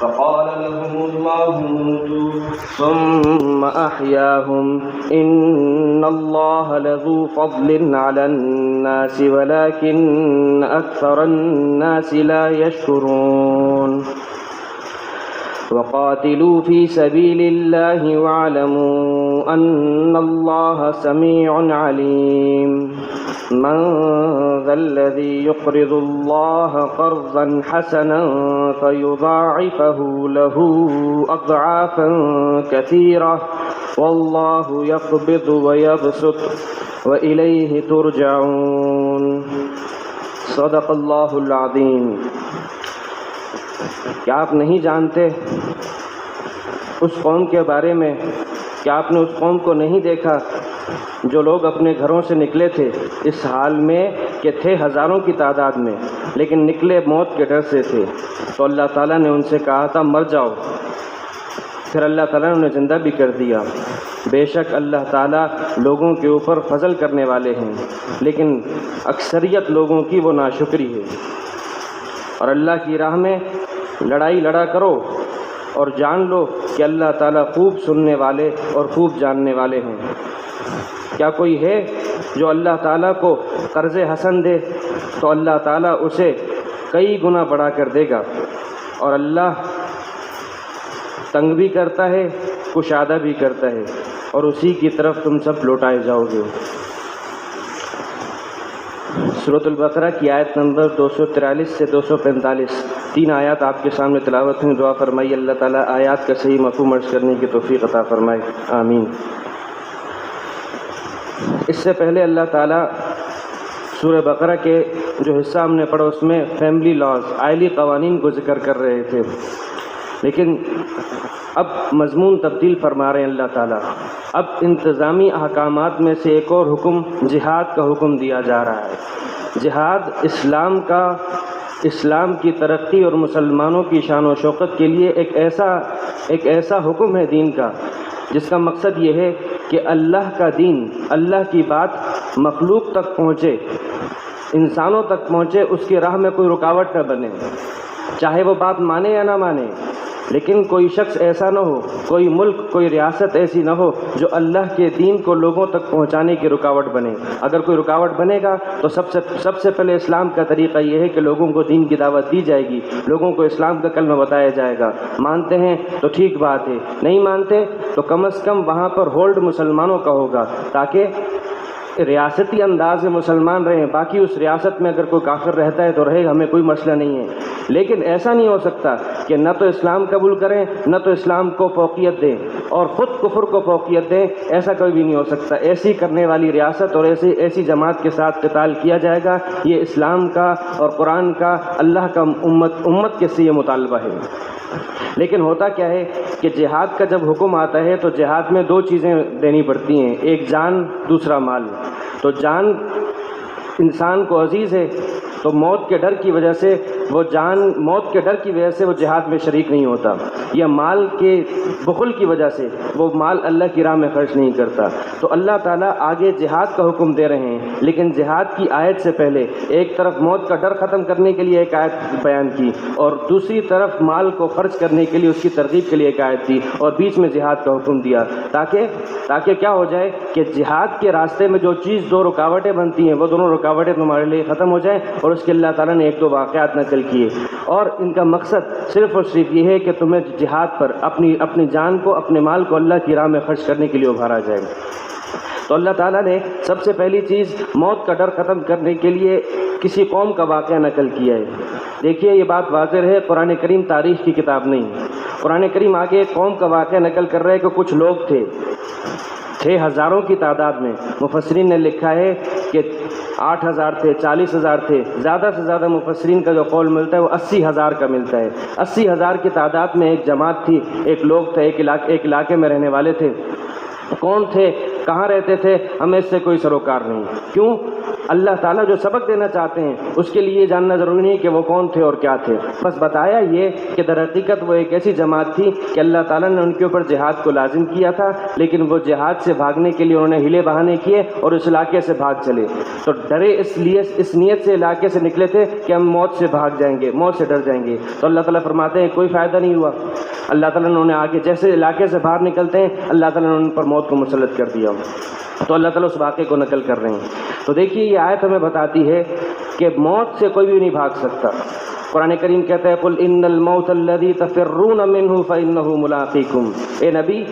فقال لهم الله موتوا ثم أحياهم إن الله لذو فضل على الناس ولكن أكثر الناس لا يشكرون وقاتلوا في سبيل الله واعلموا أن الله سميع عليم من ذا الذي يقرض الله قرضا حسنا فيضاعفه له أضعافا كثيرة والله يقبض ويبسط وإليه ترجعون صدق اللہ العظیم۔ کیا آپ نہیں جانتے اس قوم کے بارے میں، کیا آپ نے اس قوم کو نہیں دیکھا جو لوگ اپنے گھروں سے نکلے تھے اس حال میں کہ تھے ہزاروں کی تعداد میں، لیکن نکلے موت کے ڈر سے تھے، تو اللہ تعالیٰ نے ان سے کہا تھا مر جاؤ، پھر اللہ تعالیٰ نے انہیں زندہ بھی کر دیا۔ بے شک اللہ تعالیٰ لوگوں کے اوپر فضل کرنے والے ہیں، لیکن اکثریت لوگوں کی وہ ناشکری ہے۔ اور اللہ کی راہ میں لڑائی لڑا کرو اور جان لو کہ اللہ تعالیٰ خوب سننے والے اور خوب جاننے والے ہیں۔ کیا کوئی ہے جو اللہ تعالیٰ کو قرض حسن دے تو اللہ تعالیٰ اسے کئی گنا بڑھا کر دے گا، اور اللہ تنگ بھی کرتا ہے، کشادہ بھی کرتا ہے، اور اسی کی طرف تم سب لوٹائے جاؤ گے۔ سورۃ البقرہ کی آیت نمبر 243 سے 245، 3 آیات آپ کے سامنے تلاوت ہیں۔ دعا فرمائی اللہ تعالیٰ آیات کا صحیح مفہوم عرض کرنے کی توفیق عطا فرمائے، آمین۔ اس سے پہلے اللہ تعالیٰ سورہ بقرہ کے جو حصہ ہم نے پڑھا اس میں فیملی لاز، عائلی قوانین کو ذکر کر رہے تھے، لیکن اب مضمون تبدیل فرما رہے ہیں اللہ تعالیٰ۔ اب انتظامی احکامات میں سے ایک اور حکم جہاد کا حکم دیا جا رہا ہے۔ جہاد اسلام کی ترقی اور مسلمانوں کی شان و شوکت کے لیے ایک ایسا حکم ہے دین کا جس کا مقصد یہ ہے کہ اللہ کا دین، اللہ کی بات مخلوق تک پہنچے، انسانوں تک پہنچے، اس کی راہ میں کوئی رکاوٹ نہ بنے، چاہے وہ بات مانے یا نہ مانے، لیکن کوئی شخص ایسا نہ ہو، کوئی ملک، کوئی ریاست ایسی نہ ہو جو اللہ کے دین کو لوگوں تک پہنچانے کی رکاوٹ بنے۔ اگر کوئی رکاوٹ بنے گا تو سب سے پہلے اسلام کا طریقہ یہ ہے کہ لوگوں کو دین کی دعوت دی جائے گی، لوگوں کو اسلام کا کلمہ بتایا جائے گا۔ مانتے ہیں تو ٹھیک بات ہے، نہیں مانتے تو کم از کم وہاں پر ہولڈ مسلمانوں کا ہوگا، تاکہ ریاستی انداز میں مسلمان رہیں۔ باقی اس ریاست میں اگر کوئی کافر رہتا ہے تو رہے، ہمیں کوئی مسئلہ نہیں ہے، لیکن ایسا نہیں ہو سکتا کہ نہ تو اسلام قبول کریں نہ تو اسلام کو فوقیت دیں اور خود کفر کو فوقیت دیں، ایسا کوئی بھی نہیں ہو سکتا۔ ایسی کرنے والی ریاست اور ایسی جماعت کے ساتھ قتال کیا جائے گا، یہ اسلام کا اور قرآن کا، اللہ کا امت کے سے یہ مطالبہ ہے۔ لیکن ہوتا کیا ہے کہ جہاد کا جب حکم آتا ہے تو جہاد میں 2 چیزیں دینی پڑتی ہیں، ایک جان، دوسرا مال۔ تو جان انسان کو عزیز ہے تو موت کے ڈر کی وجہ سے وہ جہاد میں شریک نہیں ہوتا، یا مال کے بخل کی وجہ سے وہ مال اللہ کی راہ میں خرچ نہیں کرتا۔ تو اللہ تعالیٰ آگے جہاد کا حکم دے رہے ہیں، لیکن جہاد کی آیت سے پہلے ایک طرف موت کا ڈر ختم کرنے کے لیے ایک آیت بیان کی، اور دوسری طرف مال کو خرچ کرنے کے لیے، اس کی ترغیب کے لیے ایک آیت تھی، اور بیچ میں جہاد کا حکم دیا، تاکہ کیا ہو جائے کہ جہاد کے راستے میں جو چیز 2 رکاوٹیں بنتی ہیں وہ دونوں رکاوٹیں تمہارے لیے ختم ہو جائیں، اور اس کے اللہ تعالیٰ نے 1-2 واقعات نقل کیے، اور ان کا مقصد صرف اور صرف یہ ہے کہ تمہیں جہاد پر اپنی جان کو، اپنے مال کو اللہ کی راہ میں خرچ کرنے کے لیے ابھارا جائے۔ تو اللہ تعالیٰ نے سب سے پہلی چیز موت کا ڈر ختم کرنے کے لیے کسی قوم کا واقعہ نقل کیا ہے۔ دیکھیے یہ بات واضح ہے، قرآن کریم تاریخ کی کتاب نہیں، قرآن کریم آگے ایک قوم کا واقعہ نقل کر رہا ہے کہ کچھ لوگ تھے ہزاروں کی تعداد میں۔ مفسرین نے لکھا ہے کہ 8,000 تھے، 40,000 تھے، زیادہ سے زیادہ مفسرین کا جو قول ملتا ہے وہ 80,000 کا ملتا ہے۔ 80,000 کی تعداد میں ایک جماعت تھی، ایک لوگ تھے، ایک علاقے میں رہنے والے تھے۔ کون تھے، کہاں رہتے تھے، ہمیں اس سے کوئی سروکار نہیں۔ کیوں؟ اللہ تعالیٰ جو سبق دینا چاہتے ہیں اس کے لیے جاننا ضروری نہیں کہ وہ کون تھے اور کیا تھے، بس بتایا یہ کہ در حقیقت وہ ایک ایسی جماعت تھی کہ اللہ تعالیٰ نے ان کے اوپر جہاد کو لازم کیا تھا، لیکن وہ جہاد سے بھاگنے کے لیے انہوں نے ہیلے بہانے کیے اور اس علاقے سے بھاگ چلے. تو ڈرے اس نیت سے علاقے سے نکلے تھے کہ ہم موت سے بھاگ جائیں گے، موت سے ڈر جائیں گے. تو اللہ تعالیٰ فرماتے ہیں کوئی فائدہ نہیں ہوا. اللہ تعالیٰ نے انہیں آگے جیسے علاقے سے باہر نکلتے ہیں اللہ تعالیٰ نے ان پر موت کو مسلط کر دیا. تو اللہ تعالیٰ اس واقعے کو نقل کر رہے ہیں. تو دیکھیے یہ آیت ہمیں بتاتی ہے کہ موت سے کوئی بھی نہیں بھاگ سکتا. قرآن کریم کہتا ہے قل ان الموت الذی تفرون منہ فانہ ملاقیکم. اے نبی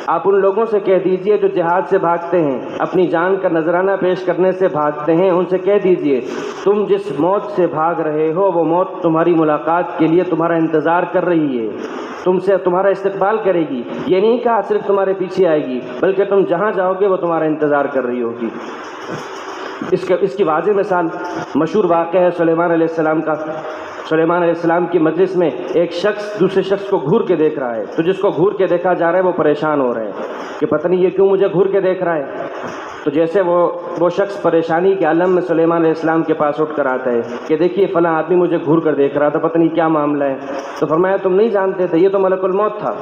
آپ ان لوگوں سے کہہ دیجئے جو جہاد سے بھاگتے ہیں، اپنی جان کا نذرانہ پیش کرنے سے بھاگتے ہیں، ان سے کہہ دیجئے تم جس موت سے بھاگ رہے ہو وہ موت تمہاری ملاقات کے لیے تمہارا انتظار کر رہی ہے، تم سے تمہارا استقبال کرے گی. یہ نہیں کہا صرف تمہارے پیچھے آئے گی، بلکہ تم جہاں جاؤ گے وہ تمہارا انتظار کر رہی ہوگی. اس کی واضح مثال مشہور واقعہ ہے سلیمان علیہ السلام کا. سلیمان علیہ السلام کی مجلس میں ایک شخص دوسرے شخص کو گھور کے دیکھ رہا ہے. تو جس کو گھور کے دیکھا جا رہا ہے وہ پریشان ہو رہے ہیں کہ پتہ نہیں یہ کیوں مجھے گھور کے دیکھ رہا ہے. تو جیسے وہ شخص پریشانی کے عالم میں سلیمان علیہ السلام کے پاس اٹھ کر آتا ہے کہ دیکھیے فلاں آدمی مجھے گھور کر دیکھ رہا تھا، پتہ نہیں کیا معاملہ ہے. تو فرمایا تم نہیں جانتے تھے، یہ تو ملک الموت تھا.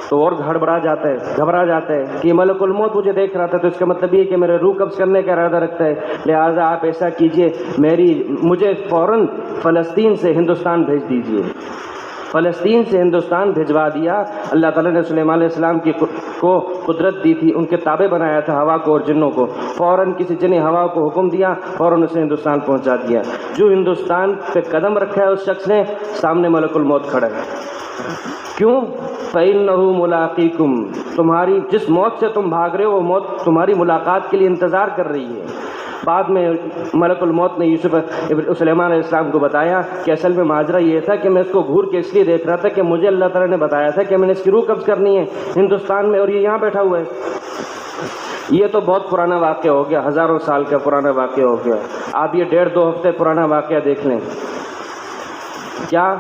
تو اور گھبرا جاتا ہے کہ ملک الموت مجھے دیکھ رہا تھا، تو اس کا مطلب یہ کہ میرے روح قبض کرنے کا ارادہ رکھتا ہے. لہٰذا آپ ایسا کیجئے مجھے فوراً فلسطین سے ہندوستان بھیج دیجئے. فلسطین سے ہندوستان بھجوا دیا. اللہ تعالیٰ نے سلیمان علیہ السلام کو قدرت دی تھی، ان کے تابع بنایا تھا ہوا کو اور جنوں کو. فوراً کسی جن ہوا کو حکم دیا، فوراً اسے ہندوستان پہنچا دیا. جو ہندوستان پہ قدم رکھا ہے اس شخص نے، سامنے ملک الموت کھڑا ہے. کیوں؟ فَإِنَّهُ مُلَاقِيكُمْ. تمہاری جس موت سے تم بھاگ رہے ہو وہ موت تمہاری ملاقات کے لیے انتظار کر رہی ہے. بعد میں ملک الموت نے سلیمان علیہ السلام کو بتایا کہ اصل میں ماجرا یہ تھا کہ میں اس کو گھور کے اس لیے دیکھ رہا تھا کہ مجھے اللہ تعالیٰ نے بتایا تھا کہ میں نے اس کی روح قبض کرنی ہے ہندوستان میں، اور یہ یہاں بیٹھا ہوا ہے. یہ تو بہت پرانا واقعہ ہو گیا، ہزاروں سال کا پرانا واقعہ ہو گیا. آپ یہ 1.5-2 ہفتے پرانا واقعہ دیکھ لیں. کیا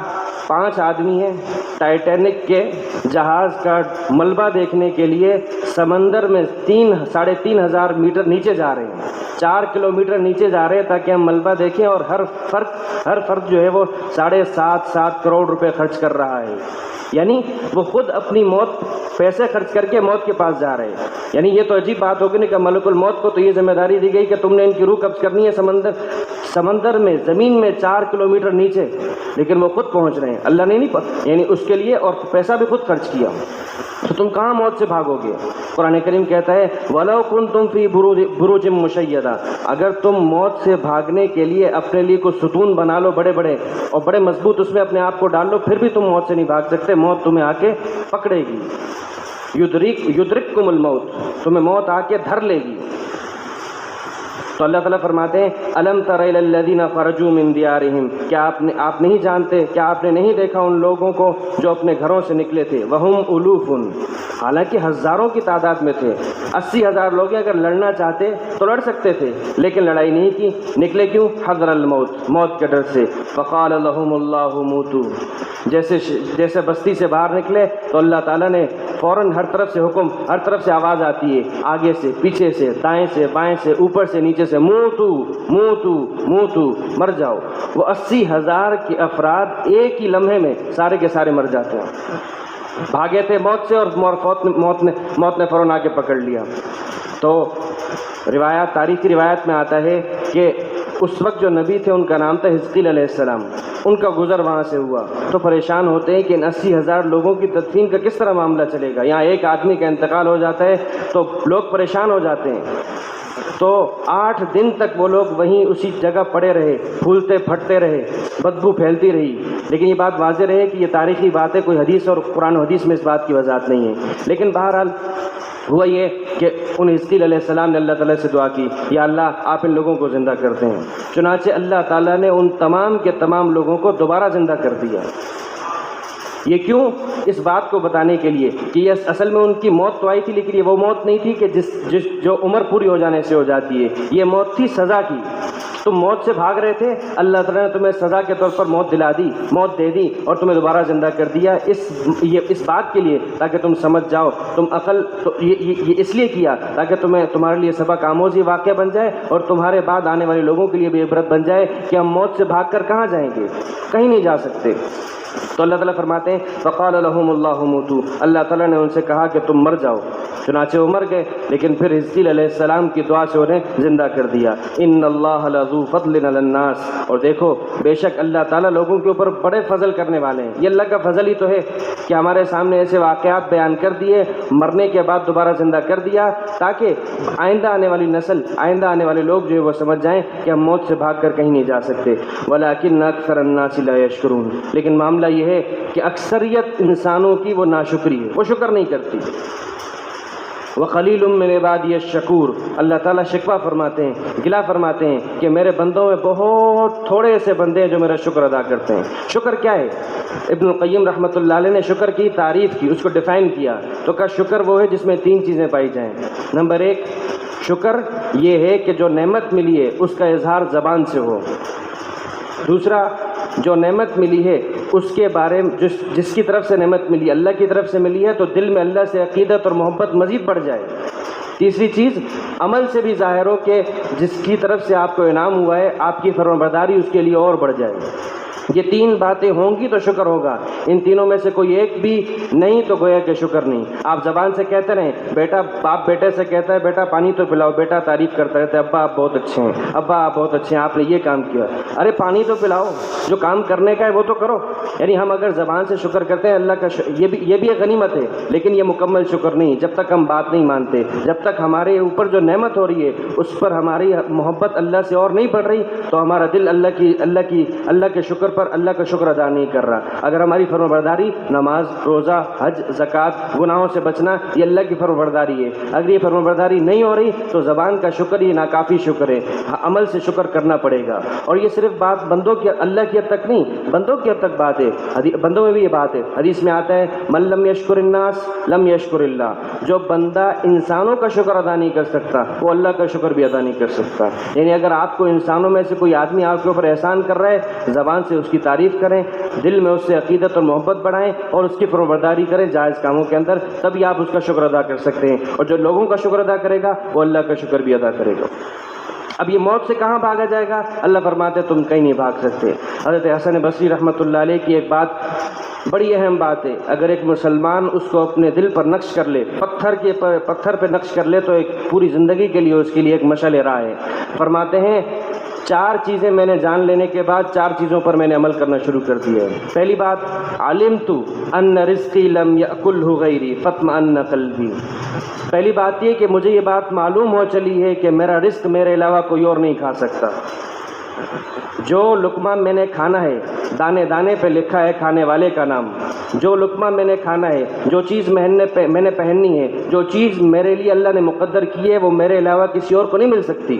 5 آدمی ہیں ٹائٹینک کے جہاز کا ملبہ دیکھنے کے لیے سمندر میں 3,500 میٹر نیچے جا رہے ہیں. 4 کلومیٹر نیچے جا رہے ہیں تاکہ ہم ملبہ دیکھیں، اور ہر فرد جو ہے وہ 7.5 کروڑ روپے خرچ کر رہا ہے. یعنی وہ خود اپنی موت پیسے خرچ کر کے موت کے پاس جا رہے ہیں. یعنی یہ تو عجیب بات ہوگی نا کہ ملک الموت کو تو یہ ذمہ داری دی گئی کہ تم نے ان کی روح قبض کرنی ہے سمندر میں، زمین میں 4 کلومیٹر نیچے، لیکن وہ خود پہنچ رہے ہیں. اللہ نے نہیں یعنی اس کے لیے اور پیسہ بھی خود خرچ کیا. تو تم کہاں موت سے بھاگو گے؟ قرآن کریم کہتا ہے وَلَوْ كُنْتُمْ فِي بُرُوجٍ مُشَيَّدَةٍ. اگر تم موت سے بھاگنے کے لیے اپنے لیے کوئی ستون بنا لو بڑے بڑے اور بڑے مضبوط، اس میں اپنے آپ کو ڈال لو، پھر بھی تم موت سے نہیں بھاگ سکتے. موت تمہیں آ کے پکڑے گی. یدرککم الموت، تمہیں موت آ کے دھر لے گی. تو اللہ تعالیٰ فرماتے ہیں الم تر الی الذین خرجوا من دیارہم. کیا آپ نہیں جانتے، کیا آپ نے نہیں دیکھا ان لوگوں کو جو اپنے گھروں سے نکلے تھے؟ وہم الوف، حالانکہ ہزاروں کی تعداد میں تھے. 80,000 لوگ اگر لڑنا چاہتے تو لڑ سکتے تھے، لیکن لڑائی نہیں کی. نکلے کیوں؟ حذر الموت، موت کے ڈر سے. فقال لهم اللہ موتوا. جیسے بستی سے باہر نکلے تو اللہ تعالیٰ نے فوراً ہر طرف سے حکم، ہر طرف سے آواز آتی ہے، آگے سے، پیچھے سے، دائیں سے، بائیں سے، اوپر سے، نیچے سے، موتو موتو موتو، مر جاؤ. وہ 80,000 کے افراد ایک ہی لمحے میں سارے کے سارے مر جاتے ہیں. بھاگے تھے موت سے اور موت نے فوراً آ کے پکڑ لیا. تو تاریخی روایت میں آتا ہے کہ اس وقت جو نبی تھے ان کا نام تھا حزقیل علیہ السلام. ان کا گزر وہاں سے ہوا تو پریشان ہوتے ہیں کہ ان 80,000 لوگوں کی تدفین کا کس طرح معاملہ چلے گا. یہاں ایک آدمی کا انتقال ہو جاتا ہے تو لوگ پریشان ہو جاتے ہیں. تو 8 دن تک وہ لوگ وہیں اسی جگہ پڑے رہے، پھولتے پھٹتے رہے، بدبو پھیلتی رہی. لیکن یہ بات واضح رہے کہ یہ تاریخی بات ہے، کوئی حدیث اور قرآن و حدیث میں اس بات کی وضاحت نہیں ہے. لیکن بہرحال ہوا یہ کہ ان حزقیل علیہ السلام نے اللہ تعالیٰ سے دعا کی، یا اللہ آپ ان لوگوں کو زندہ کرتے ہیں. چنانچہ اللہ تعالیٰ نے ان تمام کے تمام لوگوں کو دوبارہ زندہ کر دیا. یہ کیوں؟ اس بات کو بتانے کے لیے کہ یہ اصل میں ان کی موت تو آئی تھی، لیکن یہ وہ موت نہیں تھی کہ جو عمر پوری ہو جانے سے ہو جاتی ہے. یہ موت تھی سزا کی تم موت سے بھاگ رہے تھے، اللہ تعالیٰ نے تمہیں سزا کے طور پر موت دلا دی، موت دے دی اور تمہیں دوبارہ زندہ کر دیا اس بات کے لیے تاکہ تم سمجھ جاؤ، تم عقل تو یہ اس لیے کیا تاکہ تمہارے لیے سبق آموزی واقعہ بن جائے اور تمہارے بعد آنے والے لوگوں کے لیے بھی عبرت بن جائے کہ ہم موت سے بھاگ کر کہاں جائیں گے، کہیں نہیں جا سکتے۔ تو اللہ تعالیٰ فرماتے ہیں فقال لهم اللہ موتوا، اللہ تعالیٰ نے ان سے کہا کہ تم مر جاؤ، چنانچہ وہ مر گئے، لیکن پھر حزقیل علیہ السلام کی دعا سے انہیں زندہ کر دیا۔ ان اللہ لذو فضل علی الناس، اور دیکھو بے شک اللہ تعالیٰ لوگوں کے اوپر بڑے فضل کرنے والے ہیں۔ یہ اللہ کا فضل ہی تو ہے کہ ہمارے سامنے ایسے واقعات بیان کر دیے، مرنے کے بعد دوبارہ زندہ کر دیا، تاکہ آئندہ آنے والی نسل، آئندہ آنے والے لوگ جو ہے وہ سمجھ جائیں کہ ہم موت سے بھاگ کر کہیں نہیں جا سکتے۔ ولکن اکثر الناس لا یشکرون، لیکن معاملہ یہ ہے کہ اکثریت انسانوں کی وہ ناشکری ہے، وہ شکر نہیں کرتی۔ وَقَلِيلٌ مِّنْ عِبَادِيَ الشَّكُورُ، اللہ تعالیٰ شکوہ فرماتے ہیں، گلہ فرماتے ہیں کہ میرے بندوں میں بہت تھوڑے سے بندے ہیں جو میرا شکر ادا کرتے ہیں۔ شکر کیا ہے؟ ابن القیم رحمۃ اللہ علیہ نے شکر کی تعریف کی، اس کو ڈیفائن کیا تو کہا شکر وہ ہے جس میں 3 چیزیں پائی جائیں۔ نمبر 1، شکر یہ ہے کہ جو نعمت ملی ہے اس کا اظہار زبان سے ہو۔ دوسرا، جو نعمت ملی ہے اس کے بارے میں جس کی طرف سے نعمت ملی، اللہ کی طرف سے ملی ہے، تو دل میں اللہ سے عقیدت اور محبت مزید بڑھ جائے۔ تیسری چیز، عمل سے بھی ظاہر ہو کہ جس کی طرف سے آپ کو انعام ہوا ہے آپ کی فرمانبرداری اس کے لیے اور بڑھ جائے۔ یہ 3 باتیں ہوں گی تو شکر ہوگا۔ ان تینوں میں سے کوئی ایک بھی نہیں تو گویا کہ شکر نہیں۔ آپ زبان سے کہتے رہیں، بیٹا باپ بیٹے سے کہتا ہے بیٹا پانی تو پلاؤ، بیٹا تعریف کرتا رہتا ہے، ابا آپ بہت اچھے ہیں، ابا آپ بہت اچھے ہیں، آپ نے یہ کام کیا، ارے پانی تو پلاؤ، جو کام کرنے کا ہے وہ تو کرو۔ یعنی ہم اگر زبان سے شکر کرتے ہیں اللہ کا یہ بھی ایک غنیمت ہے، لیکن یہ مکمل شکر نہیں جب تک ہم بات نہیں مانتے، جب تک ہمارے اوپر جو نعمت ہو رہی ہے اس پر ہماری محبت اللہ سے اور نہیں بڑھ رہی تو ہمارا دل اللہ کے شکر پر اللہ کا شکر ادا نہیں کر رہا۔ اگر ہماری فرمانبرداری نماز، روزہ، حج، زکوٰۃ، گناہوں سے بچنا یہ اللہ کی فرمانبرداری ہے، اگر یہ فرمانبرداری نہیں ہو رہی تو زبان کا شکر یہ ناکافی شکر ہے، عمل سے شکر کرنا پڑے گا۔ اور یہ صرف بات بندوں کی، اللہ کی حد تک نہیں، بندوں کی حد تک بات ہے، بندوں میں بھی یہ بات ہے۔ حدیث میں آتا ہے من لم یشکر الناس لم یشکر اللہ، جو بندہ انسانوں کا شکر ادا نہیں کر سکتا وہ اللہ کا شکر بھی ادا نہیں کر سکتا۔ یعنی اگر آپ کو انسانوں میں سے کوئی آدمی آپ کے اوپر احسان کر رہا ہے، زبان سے اس کی تعریف کریں، دل میں اس سے عقیدت اور محبت بڑھائیں اور اس کی فرمانبرداری کریں جائز کاموں کے اندر، تبھی آپ اس کا شکر ادا کر سکتے ہیں۔ اور جو لوگوں کا شکر ادا کرے گا وہ اللہ کا شکر بھی ادا کرے گا۔ اب یہ موت سے کہاں بھاگا جائے گا؟ اللہ فرماتے تم کہیں نہیں بھاگ سکتے۔ حضرت حسن بصری رحمۃ اللہ علیہ کی ایک بات بڑی اہم بات ہے، اگر ایک مسلمان اس کو اپنے دل پر نقش کر لے، پتھر پہ نقش کر لے تو ایک پوری زندگی کے لیے اس کے لیے ایک مشعل راہ ہے۔ فرماتے ہیں 4 چیزیں میں نے جان لینے کے بعد 4 چیزوں پر میں نے عمل کرنا شروع کر دیا ہے۔ پہلی بات، علمت ان رزقی لم یأکلہ غیری فاطمأن قلبی، پہلی بات یہ کہ مجھے یہ بات معلوم ہو چلی ہے کہ میرا رزق میرے علاوہ کوئی اور نہیں کھا سکتا۔ جو لقمہ میں نے کھانا ہے دانے دانے پہ لکھا ہے کھانے والے کا نام، جو لقمہ میں نے کھانا ہے، جو چیز میں نے پہننی ہے، جو چیز میرے لیے اللہ نے مقدر کی ہے وہ میرے علاوہ کسی اور کو نہیں مل سکتی۔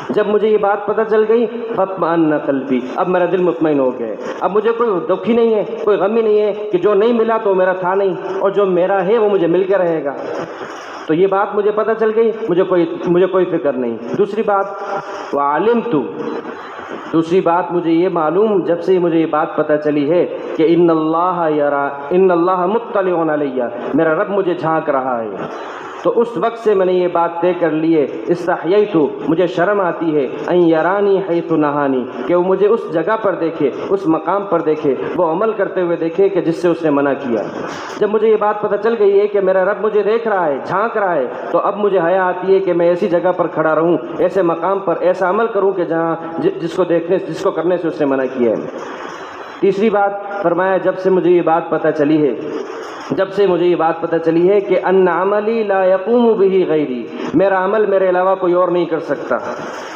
جب مجھے یہ بات پتہ چل گئی فاطمأن قلبی، اب میرا دل مطمئن ہو گیا ہے، اب مجھے کوئی دکھ ہی نہیں ہے، کوئی غم ہی نہیں ہے کہ جو نہیں ملا تو میرا تھا نہیں اور جو میرا ہے وہ مجھے مل کے رہے گا۔ تو یہ بات مجھے پتہ چل گئی، مجھے کوئی فکر نہیں۔ دوسری بات، وعلمت، دوسری بات مجھے یہ معلوم، جب سے مجھے یہ بات پتہ چلی ہے کہ ان اللہ مطلع علیہ، میرا رب مجھے جھانک رہا ہے، تو اس وقت سے میں نے یہ بات طے کر لی ہے، استحییت، مجھے شرم آتی ہے، ان یرانی حیث نہانی، کہ وہ مجھے اس جگہ پر دیکھے، اس مقام پر دیکھے، وہ عمل کرتے ہوئے دیکھے کہ جس سے اس نے منع کیا۔ جب مجھے یہ بات پتہ چل گئی ہے کہ میرا رب مجھے دیکھ رہا ہے، جھانک رہا ہے، تو اب مجھے حیا آتی ہے کہ میں ایسی جگہ پر کھڑا رہوں، ایسے مقام پر ایسا عمل کروں کہ جہاں جس کو کرنے سے اس نے منع کیا ہے۔ تیسری بات فرمایا، جب سے مجھے یہ بات پتہ چلی ہے کہ ان عملی لا یقوم به غیری، میرا عمل میرے علاوہ کوئی اور نہیں کر سکتا،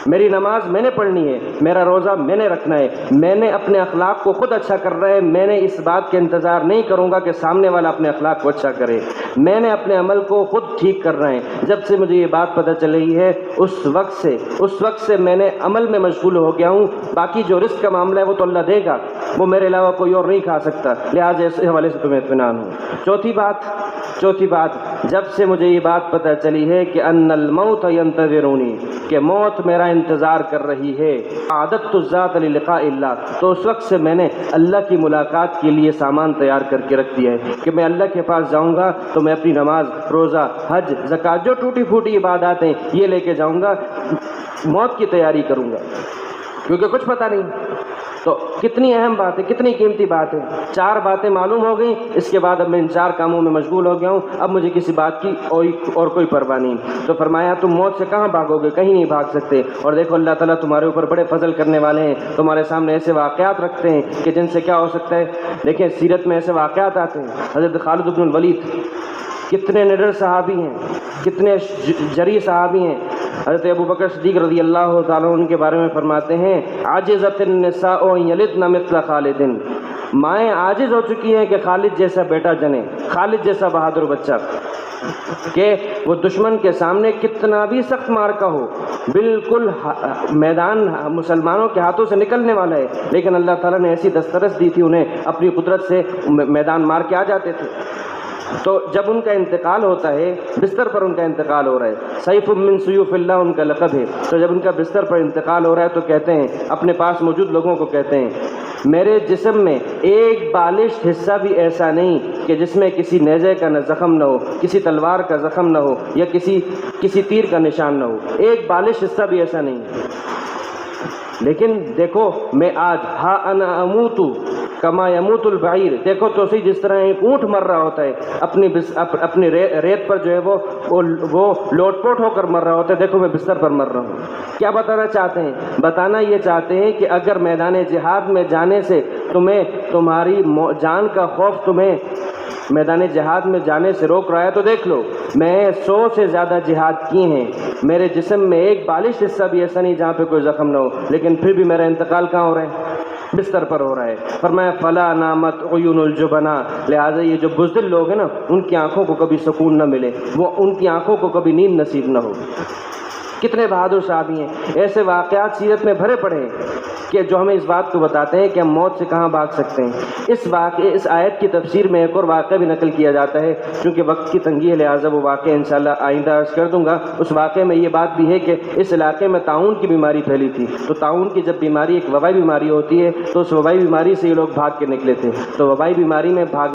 میری نماز میں نے پڑھنی ہے، میرا روزہ میں نے رکھنا ہے، میں نے اپنے اخلاق کو خود اچھا کرنا ہے، میں نے اس بات کے انتظار نہیں کروں گا کہ سامنے والا اپنے اخلاق کو اچھا کرے، میں نے اپنے عمل کو خود ٹھیک کرنا ہے۔ جب سے مجھے یہ بات پتہ چل رہی ہے اس وقت سے میں نے عمل میں مشغول ہو گیا ہوں۔ باقی جو رزق کا معاملہ ہے وہ تو اللہ دے گا، وہ میرے علاوہ کوئی اور نہیں کھا سکتا، لہٰذا اس حوالے سے تمہیں اطمینان ہو۔ چوتھی بات جب سے مجھے یہ بات پتہ چلی ہے کہ ان الموت ینتظرونی، کہ موت میرا انتظار کر رہی ہے، عادت الذات للقاء اللہ، تو اس وقت سے میں نے اللہ کی ملاقات کے لیے سامان تیار کر کے رکھ دیا ہے کہ میں اللہ کے پاس جاؤں گا تو میں اپنی نماز، روزہ، حج، زکوٰۃ، جو ٹوٹی پھوٹی عبادات ہیں یہ لے کے جاؤں گا، موت کی تیاری کروں گا، کیونکہ کچھ پتہ نہیں۔ تو کتنی اہم بات ہے، کتنی قیمتی بات ہے۔ 4 باتیں معلوم ہو گئیں، اس کے بعد اب میں ان 4 کاموں میں مشغول ہو گیا ہوں، اب مجھے کسی بات کی اور کوئی پرواہ نہیں۔ تو فرمایا تم موت سے کہاں بھاگو گے، کہیں نہیں بھاگ سکتے۔ اور دیکھو اللہ تعالیٰ تمہارے اوپر بڑے فضل کرنے والے ہیں، تمہارے سامنے ایسے واقعات رکھتے ہیں کہ جن سے کیا ہو سکتا ہے۔ دیکھیں سیرت میں ایسے واقعات آتے ہیں، حضرت خالد بن الولید کتنے نڈر صحابی ہیں، کتنے جری صحابی ہیں۔ حضرت ابوبکر صدیق رضی اللہ تعالیٰ عنہ کے بارے میں فرماتے ہیں عاجزت النساء یلدن مثل خالد، مائیں عاجز ہو چکی ہیں کہ خالد جیسا بیٹا جنے، خالد جیسا بہادر بچہ، کہ وہ دشمن کے سامنے کتنا بھی سخت مارکا ہو، بالکل میدان مسلمانوں کے ہاتھوں سے نکلنے والا ہے، لیکن اللہ تعالیٰ نے ایسی دسترس دی تھی انہیں، اپنی قدرت سے میدان مار کے آ جاتے تھے۔ تو جب ان کا انتقال ہوتا ہے، بستر پر ان کا انتقال ہو رہا ہے، سیف من سیوف اللہ ان کا لقب ہے، تو جب ان کا بستر پر انتقال ہو رہا ہے تو کہتے ہیں اپنے پاس موجود لوگوں کو کہتے ہیں میرے جسم میں ایک بالشت حصہ بھی ایسا نہیں کہ جس میں کسی نیزے کا نہ زخم نہ ہو، کسی تلوار کا زخم نہ ہو، یا کسی تیر کا نشان نہ ہو، ایک بالشت حصہ بھی ایسا نہیں۔ لیکن دیکھو میں آج ہا انا اموت کما یموت البعیر، دیکھو تو اسی جس طرح ایک اونٹ مر رہا ہوتا ہے اپنی ریت پر جو ہے وہ لوٹ پوٹ ہو کر مر رہا ہوتا ہے، دیکھو میں بستر پر مر رہا ہوں۔ کیا بتانا چاہتے ہیں؟ بتانا یہ چاہتے ہیں کہ اگر میدان جہاد میں جانے سے تمہاری جان کا خوف تمہیں میدان جہاد میں جانے سے روک رہا ہے تو دیکھ لو میں 100 سے زیادہ جہاد کیے ہیں، میرے جسم میں ایک بالشت حصہ بھی ایسا نہیں جہاں پہ کوئی زخم نہ ہو، لیکن پھر بھی میرا انتقال کہاں ہو رہا ہے؟ بستر پر ہو رہا ہے۔ فرمایا فلا نامت عیون الجبنا، لہٰذا یہ جو بزدل لوگ ہیں نا ان کی آنکھوں کو کبھی سکون نہ ملے، وہ ان کی آنکھوں کو کبھی نیند نصیب نہ ہو۔ کتنے بہادر صحابی ہیں، ایسے واقعات سیرت میں بھرے پڑے ہیں کہ جو ہمیں اس بات کو بتاتے ہیں کہ ہم موت سے کہاں بھاگ سکتے ہیں۔ اس آیت کی تفسیر میں ایک اور واقعہ بھی نقل کیا جاتا ہے، چونکہ وقت کی تنگی ہے لہٰذا وہ واقعہ انشاءاللہ آئندہ عرض کر دوں گا۔ اس واقعے میں یہ بات بھی ہے کہ اس علاقے میں طاعون کی بیماری پھیلی تھی، تو طاعون کی جب بیماری ایک وبائی بیماری ہوتی ہے تو اس وبائی بیماری سے یہ لوگ بھاگ کے نکلے تھے، تو وبائی بیماری میں بھاگ